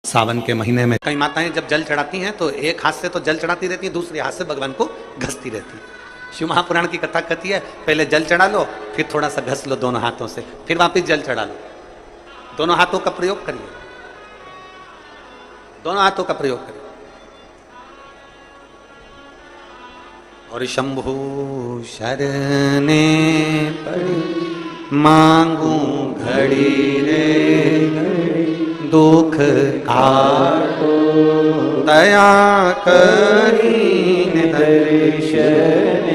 सावन के महीने में कई माताएं जब जल चढ़ाती हैं तो एक हाथ से तो जल चढ़ाती रहती हैं, दूसरे हाथ से भगवान को घसती रहती है। शिव महापुराण की कथा कहती है पहले जल चढ़ा लो, फिर थोड़ा सा घस लो दोनों हाथों से, फिर वापिस जल चढ़ा लो। दोनों हाथों का प्रयोग करिए, दोनों हाथों का प्रयोग करिए। और शंभु शरणे पड़ी मांगू घड़ी रे दुख काटो दया करीन दर्शन।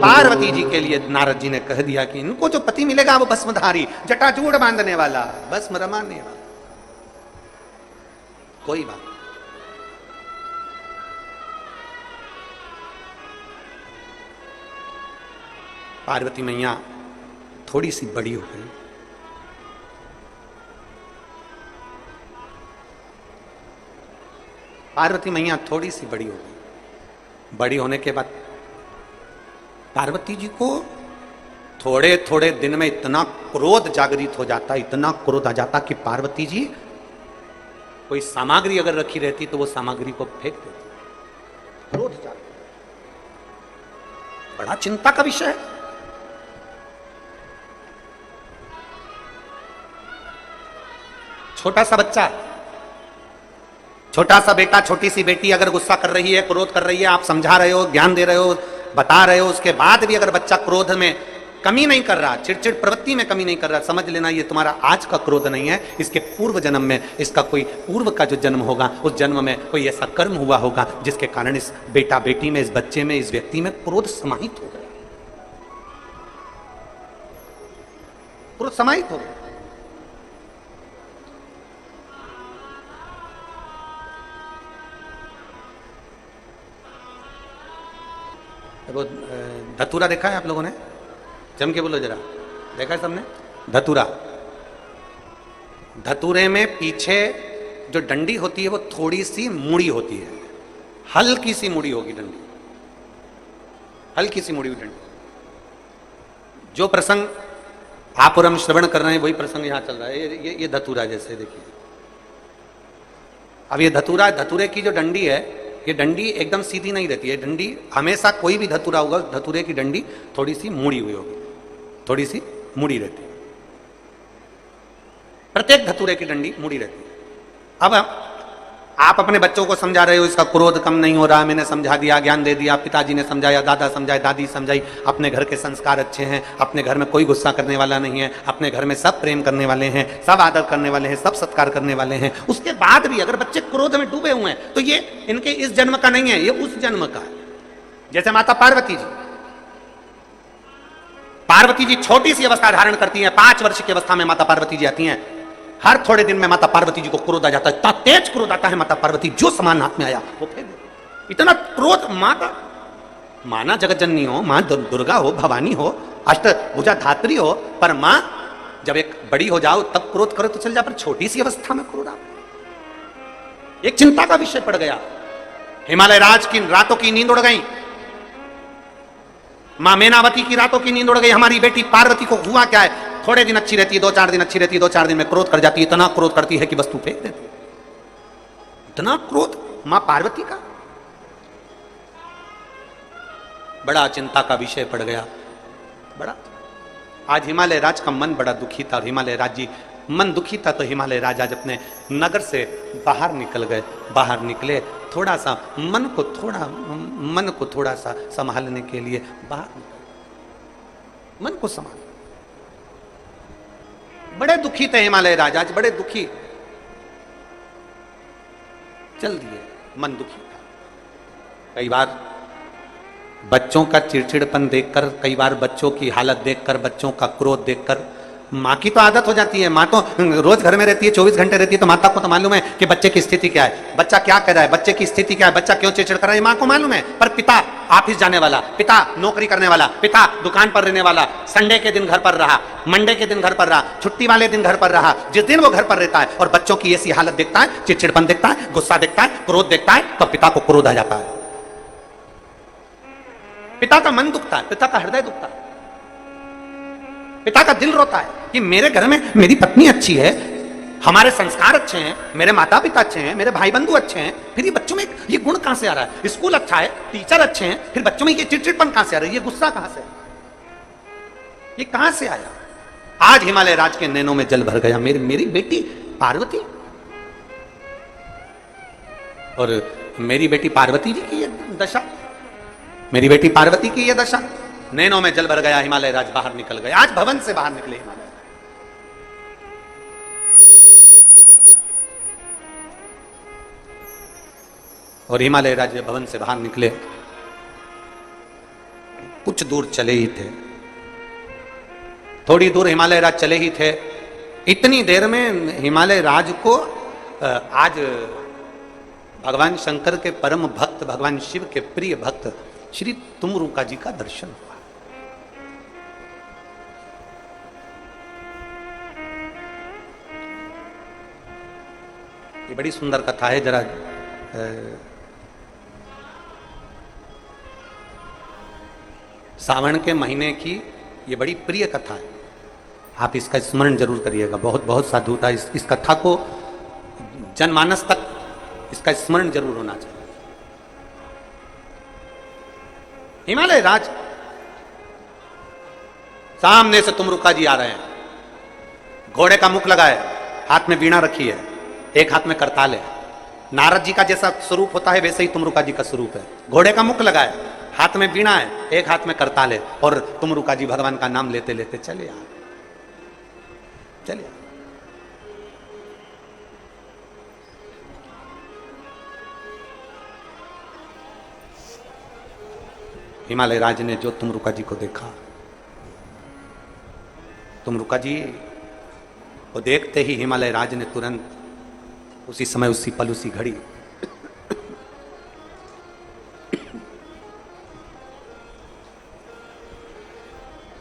पार्वती जी के लिए नारद जी ने कह दिया कि इनको जो पति मिलेगा वो भस्मधारी, जटाजूड़ बांधने वाला, भस्म रमाने वाला। कोई बात पार्वती मैया थोड़ी सी बड़ी हो गई। पार्वती मैया थोड़ी सी बड़ी हो गई। बड़ी होने के बाद पार्वती जी को थोड़े थोड़े दिन में इतना क्रोध जागृत हो जाता, इतना क्रोध आ जाता कि पार्वती जी कोई सामग्री अगर रखी रहती तो वो सामग्री को फेंक देती। क्रोध जागृत, बड़ा चिंता का विषय है। छोटा सा बच्चा, छोटा सा बेटा, छोटी सी बेटी अगर गुस्सा कर रही है, क्रोध कर रही है, आप समझा रहे हो, ज्ञान दे रहे हो, बता रहे हो, उसके बाद भी अगर बच्चा क्रोध में कमी नहीं कर रहा, चिड़चिड़ प्रवृत्ति में कमी नहीं कर रहा, समझ लेना ये तुम्हारा आज का क्रोध नहीं है, इसके पूर्व जन्म में, इसका कोई पूर्व का जो जन्म होगा उस जन्म में कोई ऐसा कर्म हुआ होगा जिसके कारण इस बेटा बेटी में, इस बच्चे में, इस व्यक्ति में क्रोध समाहित हो गया, क्रोध समाहित हो गया। वो धतूरा देखा है आप लोगों ने? जम के बोलो जरा, देखा है सबने? धतूरा, धतूरे में पीछे जो डंडी होती है वो थोड़ी सी मुड़ी होती है, हल्की सी मुड़ी होगी डंडी, हल्की सी मुड़ी हुई डंडी। जो प्रसंग आप और हम श्रवण कर रहे हैं वही प्रसंग यहां चल रहा है। ये धतूरा जैसे देखिए, अब ये धतूरा, धतूरे की जो डंडी है, ये डंडी एकदम सीधी नहीं रहती है। डंडी हमेशा, कोई भी धतूरा होगा, धतूरे की डंडी थोड़ी सी मुड़ी हुई होगी, थोड़ी सी मुड़ी रहती है। प्रत्येक धतूरे की डंडी मुड़ी रहती है। अब आप अपने बच्चों को समझा रहे हो इसका क्रोध कम नहीं हो रहा, मैंने समझा दिया, ज्ञान दे दिया, पिताजी ने समझाया, दादा समझाए, दादी समझाई, अपने घर के संस्कार अच्छे हैं, अपने घर में कोई गुस्सा करने वाला नहीं है, अपने घर में सब प्रेम करने वाले हैं, सब आदर करने वाले हैं, सब सत्कार करने वाले हैं। उसके बाद भी अगर बच्चे क्रोध में डूबे हुए हैं तो ये इनके इस जन्म का नहीं है, ये उस जन्म का है। जैसे माता पार्वती जी, पार्वती जी छोटी सी अवस्था धारण करती है, 5 वर्ष की अवस्था में माता पार्वती जी आती हैं। हर थोड़े दिन में माता पार्वती जी को क्रोध आ जाता है, इतना तेज क्रोध आता है, माता पार्वती जो सामान हाथ में आया वो फेंक देती। इतना क्रोध, माता, माना जगत जननी हो, मां दुर्गा हो, भवानी हो, अष्टभुजा धात्री हो, पर मां जब एक बड़ी हो जाओ तब क्रोध करो तो चल जा, पर छोटी सी अवस्था में क्रोध आ, एक चिंता का विषय पड़ गया। हिमालय राज की रातों की नींद उड़ गई, मां मैनावती की रातों की नींद उड़ गई। हमारी बेटी पार्वती को हुआ क्या है, थोड़े दिन अच्छी रहती है, 2-4 दिन अच्छी रहती है, 2-4 दिन में क्रोध कर जाती है, इतना क्रोध करती है कि वस्तु फेंक देती है। इतना क्रोध मां पार्वती का, बड़ा चिंता का विषय पड़ गया। बड़ा आज हिमालय राज का मन बड़ा दुखी था, और हिमालय राज जी मन दुखी था तो हिमालय राज आज अपने नगर से बाहर निकल गए। बाहर निकले, थोड़ा सा मन को थोड़ा सा संभालने के लिए बाहर निकले, मन को संभाल। बड़े दुखी थे हिमालय राज, आज बड़े दुखी चल दिए, मन दुखी था। कई बार बच्चों का चिड़चिड़पन देखकर, कई बार बच्चों की हालत देखकर, बच्चों का क्रोध देखकर, माँ की तो आदत हो जाती है, माँ तो रोज घर में रहती है, 24 घंटे रहती है, तो माता को तो मालूम है कि बच्चे की स्थिति क्या है, बच्चा क्या कर रहा है, बच्चे की स्थिति क्या है, बच्चा क्यों चिड़चिड़ कर रहा है, माँ को मालूम है। पर पिता ऑफिस जाने वाला, पिता नौकरी करने वाला, पिता दुकान पर रहने वाला, संडे के दिन घर पर रहा, मंडे के दिन घर पर रहा, छुट्टी वाले दिन घर पर रहा, जिस दिन वो घर पर रहता है और बच्चों की ऐसी हालत देखता है, चिड़चिड़पन देखता है, गुस्सा देखता है, क्रोध देखता है, तो पिता को क्रोध आ जाता है। पिता का मन दुखता है, पिता का हृदय दुखता है, पिता का दिल रोता है कि मेरे घर में मेरी पत्नी अच्छी है, हमारे संस्कार अच्छे हैं, मेरे माता पिता अच्छे हैं, मेरे भाई बंधु अच्छे हैं, फिर ये बच्चों में ये गुण कहां से आ रहा है? स्कूल अच्छा है, टीचर अच्छे हैं, फिर बच्चों में ये चिड़चिड़पन कहां से आ रहा है? ये गुस्सा कहां से, ये कहां से आया? आज हिमालय राज के नैनों में जल भर गया। मेरी बेटी पार्वती, और मेरी बेटी पार्वती जी की ये दशा, मेरी बेटी पार्वती की ये दशा, नैनों में जल भर गया। हिमालय राज बाहर निकल गए, आज भवन से बाहर निकले हिमालय। और हिमालय राज्य भवन से बाहर निकले, कुछ दूर चले ही थे, थोड़ी दूर हिमालय राज चले ही थे, इतनी देर में हिमालय राज को आज भगवान शंकर के परम भक्त, भगवान शिव के प्रिय भक्त श्री तुमरुका जी का दर्शन हुआ। ये बड़ी सुंदर कथा है, जरा सावन के महीने की ये बड़ी प्रिय कथा है, आप इसका स्मरण जरूर करिएगा। बहुत बहुत साधुता इस कथा को जनमानस तक इसका स्मरण जरूर होना चाहिए। हिमालय राज, सामने से तुमरुका जी आ रहे हैं, घोड़े का मुख लगा है, हाथ में वीणा रखी है, एक हाथ में करताल है। नारद जी का जैसा स्वरूप होता है वैसे ही तुमरुका जी का स्वरूप है। घोड़े का मुख लगा है, हाथ में वीणा है, एक हाथ में करताल है, और तुमरुका जी भगवान का नाम लेते लेते चले आ चले। हिमालय राज ने जो तुमरुका जी को देखा, तुमरुका जी को देखते ही हिमालय राज ने तुरंत उसी समय, उसी पल, उसी घड़ी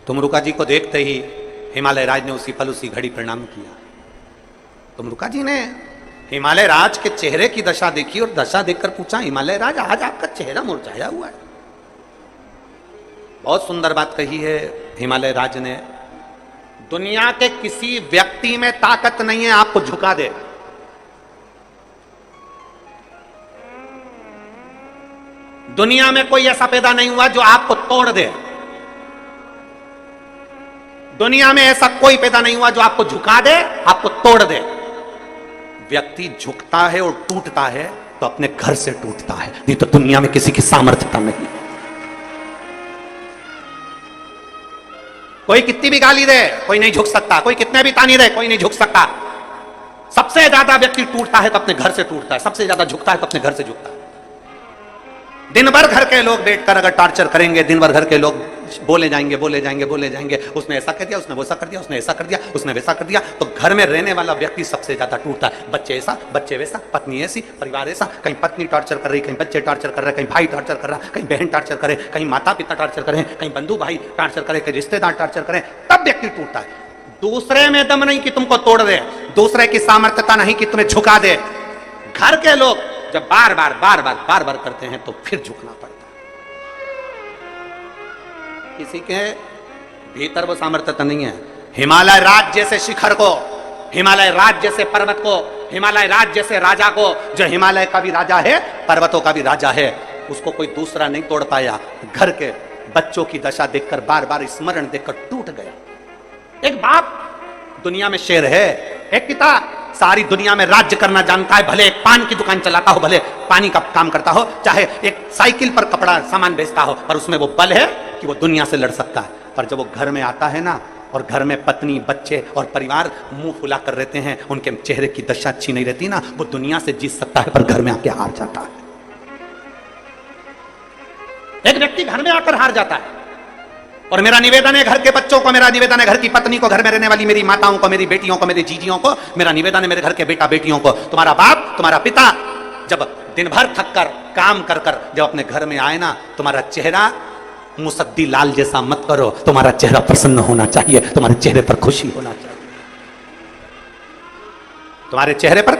तुमरुका जी को देखते ही हिमालय राज ने उसी पल, उसी घड़ी प्रणाम किया। तुमरुका जी ने हिमालय राज के चेहरे की दशा देखी और दशा देखकर पूछा, हिमालय राज आज आपका चेहरा मुरझाया हुआ है। बहुत सुंदर बात कही है हिमालय राज ने, दुनिया के किसी व्यक्ति में ताकत नहीं है आपको झुका दे। दुनिया में कोई ऐसा पैदा नहीं हुआ जो आपको तोड़ दे। दुनिया में ऐसा कोई पैदा नहीं हुआ जो आपको झुका दे, आपको तोड़ दे। व्यक्ति झुकता है और टूटता है तो अपने घर से टूटता है, नहीं तो दुनिया में किसी की सामर्थ्यता नहीं। कोई कितनी भी गाली दे, कोई नहीं झुक सकता, कोई कितने भी तानी दे, कोई नहीं झुक सकता। सबसे ज्यादा व्यक्ति टूटता है तो अपने घर से टूटता है, सबसे ज्यादा झुकता है तो अपने घर से झुकता है। दिन भर घर के लोग बैठकर अगर टॉर्चर करेंगे, दिन भर घर के लोग बोले जाएंगे, उसने ऐसा कर दिया, उसने वैसा कर दिया, उसने ऐसा कर दिया, उसने वैसा कर दिया, तो घर में रहने वाला व्यक्ति सबसे ज्यादा टूटता है। बच्चे ऐसा, बच्चे वैसा, पत्नी ऐसी, परिवार ऐसा, कहीं पत्नी टॉर्चर कर रही, कहीं बच्चे टॉर्चर कर रहे, कहीं भाई टॉर्चर कर रहा, कहीं बहन टॉर्चर करे, कहीं माता पिता टॉर्चर करें, कहीं बंधु भाई टॉर्चर करे, कहीं रिश्तेदार टॉर्चर करें, तब व्यक्ति टूटता है। दूसरे में दम नहीं कि तुमको तोड़ दे, दूसरे की सामर्थ्यता नहीं कि तुम्हें झुका दे। घर के लोग जब बार बार करते हैं तो फिर झुकना पड़ता है। किसी के भीतर वो सामर्थ्यता नहीं है। हिमालय राज जैसे शिखर को, हिमालय राज जैसे पर्वत को, हिमालय राज जैसे राजा को, जो हिमालय का भी राजा है, पर्वतों का भी राजा है, उसको कोई दूसरा नहीं तोड़ पाया। घर के बच्चों की दशा देखकर, बार बार स्मरण देखकर टूट गया। एक बाप दुनिया में शेर है, एक पिता सारी दुनिया में राज्य करना जानता है, भले एक पान की दुकान चलाता हो, भले पानी का काम करता हो, चाहे एक साइकिल पर कपड़ा सामान बेचता हो, पर उसमें वो बल है कि वो दुनिया से लड़ सकता है। पर जब वो घर में आता है ना, और घर में पत्नी, बच्चे और परिवार मुंह फुला कर रहते हैं, उनके चेहरे की दशा अच्छी नहीं रहती ना, वो दुनिया से जीत सकता है पर घर में आके हार जाता है। एक व्यक्ति घर में आकर हार जाता है। और मेरा निवेदन है घर के बच्चों को, मेरा निवेदन है घर की पत्नी को, घर में रहने वाली मेरी माताओं को, मेरी बेटियों को, मेरी जीजियों को, मेरा निवेदन है मेरे घर के बेटा बेटियों को, तुम्हारा बाप, तुम्हारा पिता जब दिन भर थक कर, काम कर कर जब अपने घर में आए ना, तुम्हारा चेहरा मुसद्दी लाल जैसा मत करो, तुम्हारा चेहरा प्रसन्न होना चाहिए, तुम्हारे चेहरे पर खुशी होना चाहिए, तुम्हारे चेहरे पर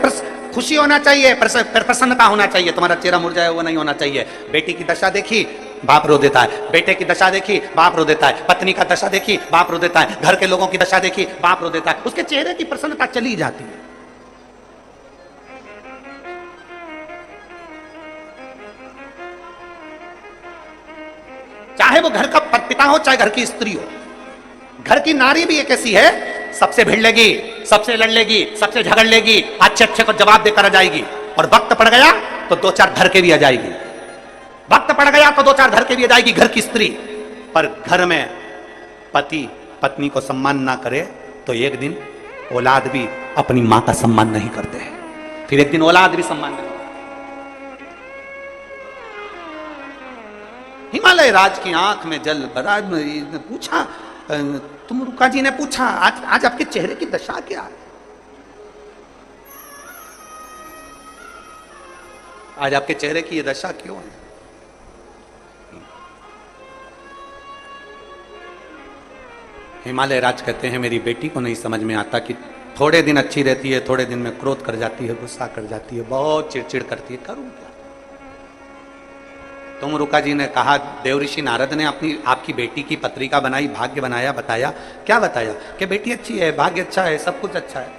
खुशी होना चाहिए, प्रसन्नता होना चाहिए, तुम्हारा चेहरा मुरझाया हुआ नहीं होना चाहिए। बेटी की दशा देखी, बाप रो देता है, बेटे की दशा देखी, बाप रो देता है, पत्नी का दशा देखी, बाप रो देता है, घर के लोगों की दशा देखी, बाप रो देता है, उसके चेहरे की प्रसन्नता चली जाती है। वो घर का पिता हो चाहे घर की स्त्री हो, घर की नारी भी एक ऐसी है, सबसे भिड़ लेगी, सबसे लड़ लेगी, सबसे झगड़ लेगी, अच्छे अच्छे को जवाब देकर आ जाएगी, और वक्त पड़ गया तो दो चार घर के भी आ जाएगी, वक्त पड़ गया तो दो चार घर के भी आ जाएगी घर की स्त्री। पर घर में पति पत्नी को सम्मान ना करे तो एक दिन औलाद भी अपनी मां का सम्मान नहीं करते हैं, फिर एक दिन औलाद भी सम्मान नहीं। हिमालय राज की आंख में जल भरा। पूछा, तुम रुका जी ने पूछा, आज आपके चेहरे की दशा क्या है? आज आपके चेहरे की ये दशा क्यों है? हिमालय राज कहते हैं मेरी बेटी को नहीं समझ में आता कि थोड़े दिन अच्छी रहती है, थोड़े दिन में क्रोध कर जाती है, गुस्सा कर जाती है, बहुत चिड़चिड़ करती है, करूं क्या? तुम रुका जी ने कहा, देवऋषि नारद ने अपनी आपकी बेटी की पत्रिका बनाई, भाग्य बनाया, बताया। क्या बताया? कि बेटी अच्छी है, भाग्य अच्छा है, सब कुछ अच्छा है।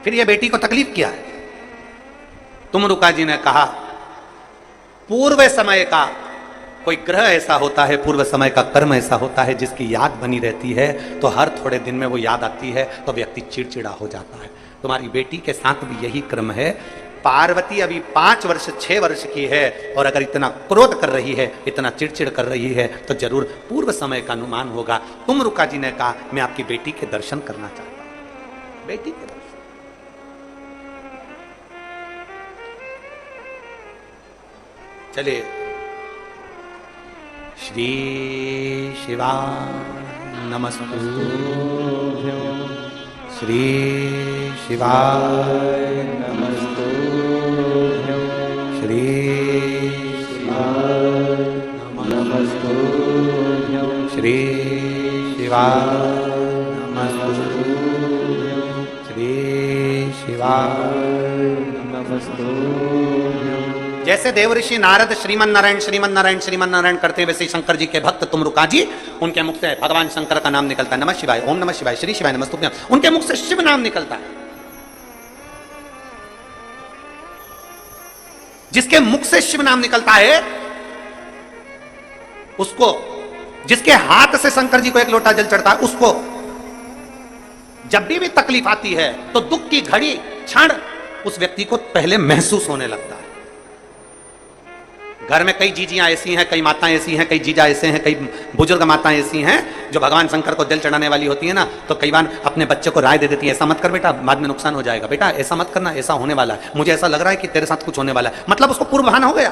फिर ये बेटी को तकलीफ क्या है? तुम रुका जी ने कहा, पूर्व समय का कोई ग्रह ऐसा होता है, पूर्व समय का कर्म ऐसा होता है जिसकी याद बनी रहती है, तो हर थोड़े दिन में वो याद आती है तो व्यक्ति चिड़चिड़ा हो जाता है। तुम्हारी बेटी के साथ भी यही क्रम है। पार्वती अभी 5 वर्ष 6 वर्ष की है, और अगर इतना क्रोध कर रही है, इतना चिड़चिड़ कर रही है, तो जरूर पूर्व समय का अनुमान होगा। तुम रुका जी ने कहा, मैं आपकी बेटी के दर्शन करना चाहता हूं। बेटी के दर्शन। चलिए, श्री शिवाय नमस्तुभ्यं, श्री शिवाय नमस्तुभ्यं, श्री शिवाय नमस्तुभ्यं, श्री शिवाय नमस्तुभ्यं, श्री शिवाय नमस्तुभ्यं। जैसे देवऋषि नारद श्रीमन नारायण श्रीमन नारायण श्रीमन नारायण करते, वैसे शंकर जी के भक्त तुम रुका जी, उनके मुख से भगवान शंकर का नाम निकलता है, नमः शिवाय, ओम नमः शिवाय, श्री शिवाय नमस्तुभ्यं, उनके मुख से शिव नाम निकलता है। जिसके मुख से शिव नाम निकलता है, उसको, जिसके हाथ से शंकर जी को एक लोटा जल चढ़ता है, उसको जब भी तकलीफ आती है तो दुख की घड़ी क्षण उस व्यक्ति को पहले महसूस होने लगता है। घर में कई जीजियां ऐसी हैं, कई माताएं ऐसी हैं, कई जीजा ऐसे हैं, कई बुजुर्ग माताएं ऐसी हैं जो भगवान शंकर को जल चढ़ाने वाली होती है ना, तो कई बार अपने बच्चे को राय दे देती है, ऐसा मत कर बेटा, बाद में नुकसान हो जाएगा, बेटा ऐसा मत करना, ऐसा होने वाला है, मुझे ऐसा लग रहा है कि तेरे साथ कुछ होने वाला है। मतलब उसको पूर्वाभान हो गया।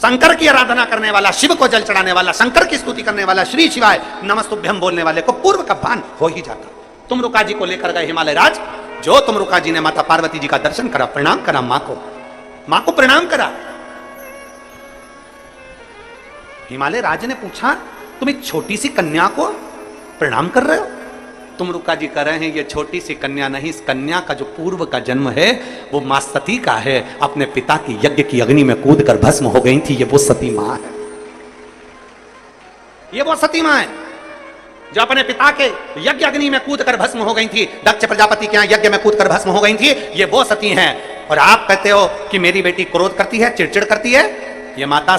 शंकर की आराधना करने वाला, शिव को जल चढ़ाने वाला, शंकर की स्तुति करने वाला, श्री शिवाय नमस्तुभ्यं बोलने वाले को पूर्व का भान हो ही जाता। तुम रुका जी को लेकर गए हिमालय राज, जो तुम रुका जी ने माता पार्वती जी का दर्शन करा, प्रणाम करा, मां को प्रणाम करा। हिमालय राज ने पूछा, तुम एक छोटी सी कन्या को प्रणाम कर रहे हो? तुम रुका जी कह रहे हैं, ये छोटी सी कन्या नहीं, इस कन्या का जो पूर्व का जन्म है वो मां सती का है, अपने पिता की यज्ञ की अग्नि में कूद कर भस्म हो गई थी, ये वो सती मां है। ये वो सती मां है जो अपने पिता के यज्ञ अग्नि में कूद कर भस्म हो गई थी, दक्ष प्रजापति के यहां यज्ञ में कूद कर भस्म हो गई थी, ये वो सती हैं। और आप कहते हो कि मेरी बेटी क्रोध करती है, चिड़चिड़ करती है। ये माता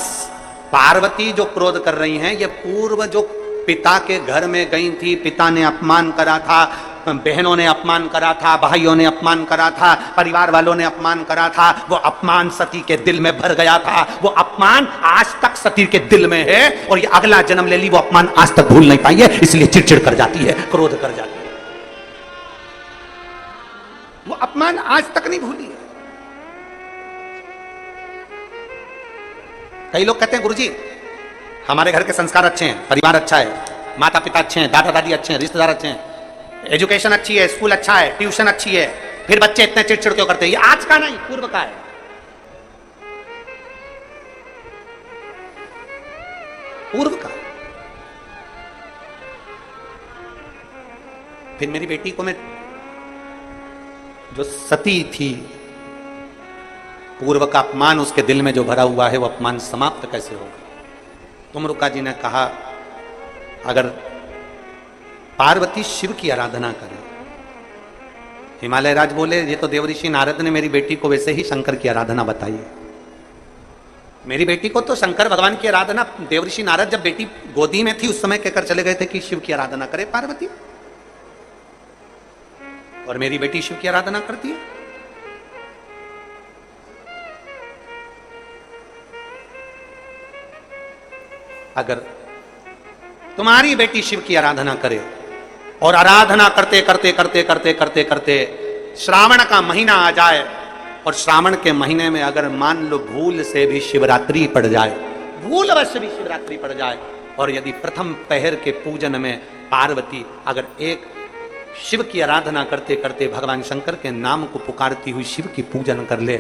पार्वती जो क्रोध कर रही हैं, ये पूर्व जो पिता के घर में गई थी, पिता ने अपमान करा था, बहनों ने अपमान करा था, भाइयों ने अपमान करा था, परिवार वालों ने अपमान करा था, वो अपमान सती के दिल में भर गया था। वो अपमान आज तक सती के दिल में है, और ये अगला जन्म ले ली, वो अपमान आज तक भूल नहीं पाई है, इसलिए चिड़चिड़ कर जाती है, क्रोध कर जाती है। वो अपमान आज तक नहीं भूली है। कई लोग कहते हैं, गुरुजी हमारे घर के संस्कार अच्छे हैं, परिवार अच्छा है, माता पिता अच्छे हैं, दादा दादी अच्छे हैं, रिश्तेदार अच्छे हैं, एजुकेशन अच्छी है, स्कूल अच्छा है, ट्यूशन अच्छी है, फिर बच्चे इतने चिड़चिड़ क्यों करते हैं? ये आज का नहीं, पूर्व का है। पूर्व का। फिर मेरी बेटी को मैं, जो सती थी, पूर्व का अपमान उसके दिल में जो भरा हुआ है, वो अपमान समाप्त कैसे होगा? तुम रुका जी ने कहा, अगर पार्वती शिव की आराधना करे। हिमालय राज बोले, ये तो देवऋषि नारद ने मेरी बेटी को वैसे ही शंकर की आराधना बताई है। मेरी बेटी को तो शंकर भगवान की आराधना, देवऋषि नारद जब बेटी गोदी में थी उस समय कहकर चले गए थे कि शिव की आराधना करे पार्वती, और मेरी बेटी शिव की आराधना करती है। अगर तुम्हारी बेटी शिव की आराधना करे और आराधना करते करते करते करते करते करते श्रावण का महीना आ जाए, और श्रावण के महीने में अगर मान लो भूल से भी शिवरात्रि पड़ जाए, भूलवश भी शिवरात्रि पड़ जाए, और यदि प्रथम पहर के पूजन में पार्वती अगर एक शिव की आराधना करते करते भगवान शंकर के नाम को पुकारती हुई शिव की पूजन कर ले,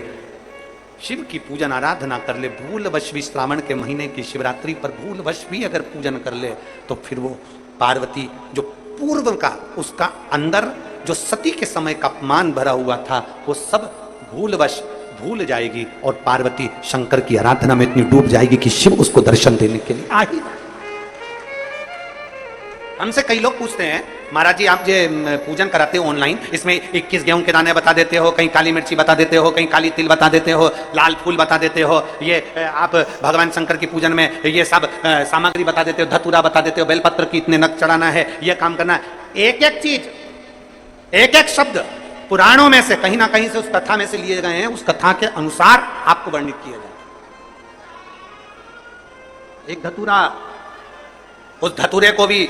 शिव की पूजन आराधना कर ले, भूलवश भी श्रावण के महीने की शिवरात्रि पर भूलवश भी अगर पूजन कर ले, तो फिर वो पार्वती जो पूर्व का उसका अंदर जो सती के समय का अपमान भरा हुआ था वो सब भूलवश भूल जाएगी, और पार्वती शंकर की आराधना में इतनी डूब जाएगी कि शिव उसको दर्शन देने के लिए आ ही। हमसे कई लोग पूछते हैं, महाराज जी आप जो पूजन कराते हो ऑनलाइन, इसमें 21 गेहूं के दाने बता देते हो, कहीं काली मिर्ची बता देते हो, कहीं काली तिल बता देते हो, लाल फूल बता देते हो, ये आप भगवान शंकर की पूजन में ये सब सामग्री बता देते हो, धतूरा बता देते हो, बेलपत्र की इतने नग चढ़ाना है, ये काम करना है। एक एक चीज, एक एक शब्द पुराणों में से कहीं ना कहीं से उस कथा में से लिए गए हैं, उस कथा के अनुसार आपको वर्णित किया जाए। एक धतूरा, उस धतूरे को भी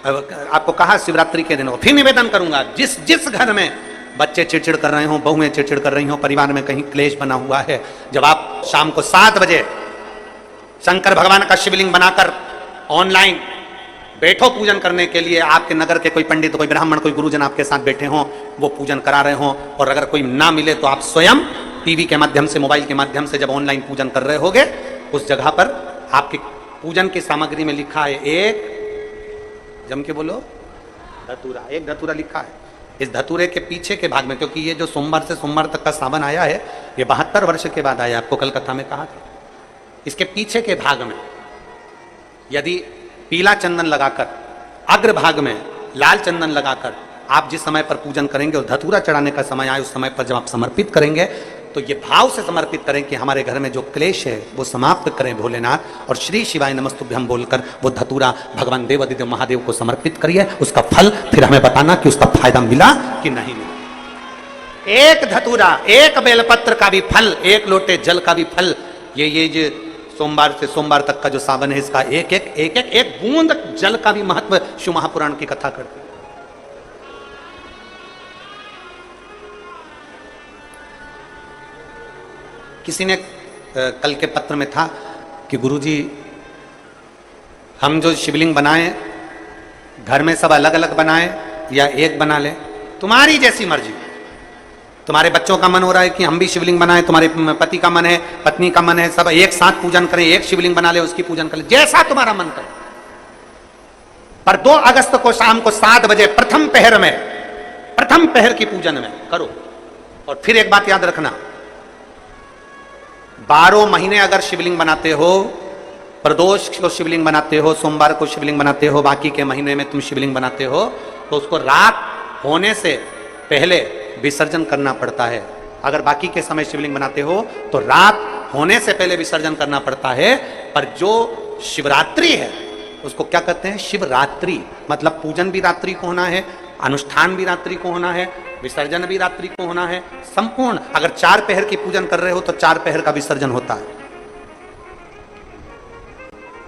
आपको कहा शिवरात्रि के दिन हो। फिर निवेदन करूंगा, जिस जिस घर में बच्चे चिड़चिड़ कर रहे हो, बहुएं चिड़चिड़ कर रही हो, परिवार में कहीं क्लेश बना हुआ है, जब आप शाम को 7 बजे शंकर भगवान का शिवलिंग बनाकर ऑनलाइन बैठो पूजन करने के लिए, आपके नगर के कोई पंडित, कोई ब्राह्मण, कोई गुरुजन आपके साथ बैठे हों, वो पूजन करा रहे हों, और अगर कोई ना मिले तो आप स्वयं टीवी के माध्यम से, मोबाइल के माध्यम से जब ऑनलाइन पूजन कर रहे होगे, उस जगह पर आपकी पूजन की सामग्री में लिखा है एक, जम के बोलो, धतूरा, एक धतूरा लिखा है। इस धतूरे के पीछे के भाग में, क्योंकि ये जो सोमवार से सोमवार तक का सावन आया है, ये 72 वर्ष के बाद आया, आपको कलकत्ता में कहा था। इसके पीछे के भाग में यदि पीला चंदन लगाकर, अग्रभाग में लाल चंदन लगाकर आप जिस समय पर पूजन करेंगे और धतूरा चढ़ाने का समय आए, उस समय पर जब आप समर्पित करेंगे तो ये भाव से समर्पित करें कि हमारे घर में जो क्लेश है वो समाप्त करें भोलेनाथ, और श्री शिवाय नमस्तुभ्यम बोलकर वो धतूरा भगवान देवादिदेव महादेव को समर्पित करिए। उसका फल फिर हमें बताना कि उसका फायदा मिला कि नहीं मिला। एक धतूरा, एक बेलपत्र का भी फल, एक लोटे जल का भी फल, ये जो सोमवार से सोमवार तक का जो सावन है, इसका एक एक एक एक एक बूंद जल का भी महत्व शिव महापुराण की कथा करती है। किसी ने कल के पत्र में था कि गुरुजी हम जो शिवलिंग बनाएं घर में सब अलग अलग बनाएं या एक बना लें, तुम्हारी जैसी मर्जी। तुम्हारे बच्चों का मन हो रहा है कि हम भी शिवलिंग बनाएं, तुम्हारे पति का मन है, पत्नी का मन है, सब एक साथ पूजन करें, एक शिवलिंग बना ले, उसकी पूजन करें, जैसा तुम्हारा मन करे। पर 2 अगस्त को शाम को 7 बजे प्रथम पहर की पूजन में करो। और फिर एक बात याद रखना, 12 महीने अगर शिवलिंग बनाते हो, प्रदोष को शिवलिंग बनाते हो, सोमवार को शिवलिंग बनाते हो, बाकी के महीने में तुम शिवलिंग बनाते हो, तो उसको रात होने से पहले विसर्जन करना पड़ता है। अगर बाकी के समय शिवलिंग बनाते हो तो रात होने से पहले विसर्जन करना पड़ता है। पर जो शिवरात्रि है उसको क्या कहते हैं? शिवरात्रि। मतलब पूजन भी रात्रि को होना है, अनुष्ठान भी रात्रि को होना है, विसर्जन भी रात्रि को होना है, संपूर्ण। अगर 4 पहर की पूजन कर रहे हो तो 4 पहर का विसर्जन होता है।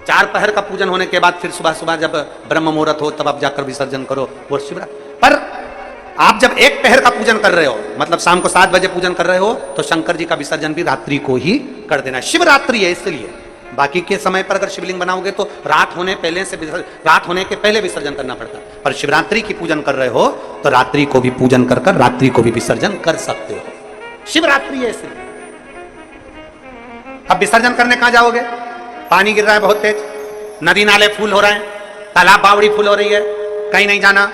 4 पहर का पूजन होने के बाद फिर सुबह सुबह जब ब्रह्म मुहूर्त हो तब आप जाकर विसर्जन करो, वो शिवरात्रि। पर आप जब 1 पहर का पूजन कर रहे हो, मतलब शाम को 7 बजे पूजन कर रहे हो, तो शंकर जी का विसर्जन भी रात्रि को ही कर देना। शिवरात्रि है इसलिए। बाकी के समय पर अगर शिवलिंग बनाओगे तो रात होने के पहले विसर्जन करना पड़ता है। पर शिवरात्रि की पूजन कर रहे हो तो रात्रि को भी पूजन कर रात्रि को भी विसर्जन कर सकते हो। शिवरात्रि है इसलिए। अब विसर्जन करने कहां जाओगे? पानी गिर रहा है बहुत तेज, नदी नाले फूल हो रहे हैं, तालाब बावड़ी फूल हो रही है, कहीं नहीं जाना।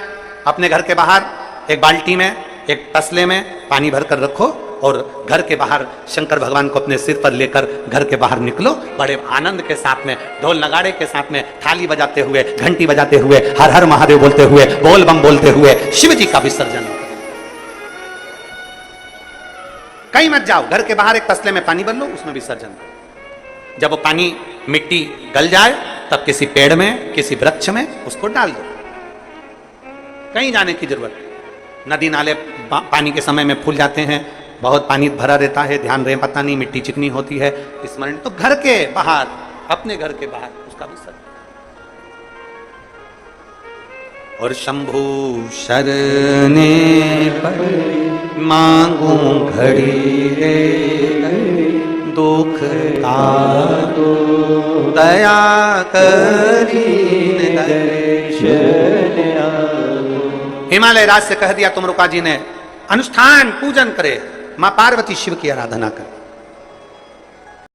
अपने घर के बाहर एक बाल्टी में, एक तसले में पानी भरकर रखो और घर के बाहर शंकर भगवान को अपने सिर पर लेकर घर के बाहर निकलो, बड़े आनंद के साथ में, ढोल नगाड़े के साथ में, थाली बजाते हुए, घंटी बजाते हुए, हर हर महादेव बोलते हुए, बोल बम बोलते हुए शिव जी का विसर्जन। कहीं मत जाओ, घर के बाहर एक तसले में पानी भर लो, उसमें विसर्जन करो। जब वो पानी मिट्टी गल जाए तब किसी पेड़ में, किसी वृक्ष में उसको डाल दो, कहीं जाने की जरूरत नहीं। नदी नाले पानी के समय में फूल जाते हैं, बहुत पानी भरा रहता है, ध्यान रहे पता नहीं मिट्टी चिकनी होती है, स्मरण तो घर के बाहर, अपने घर के बाहर उसका विसर्जन। और शंभु शरणे पर मांगू घड़ी रे, दुख का दया करीन हिमालय राज से कह दिया तुमरुका जी ने, अनुष्ठान पूजन करे, मां पार्वती शिव की आराधना करे।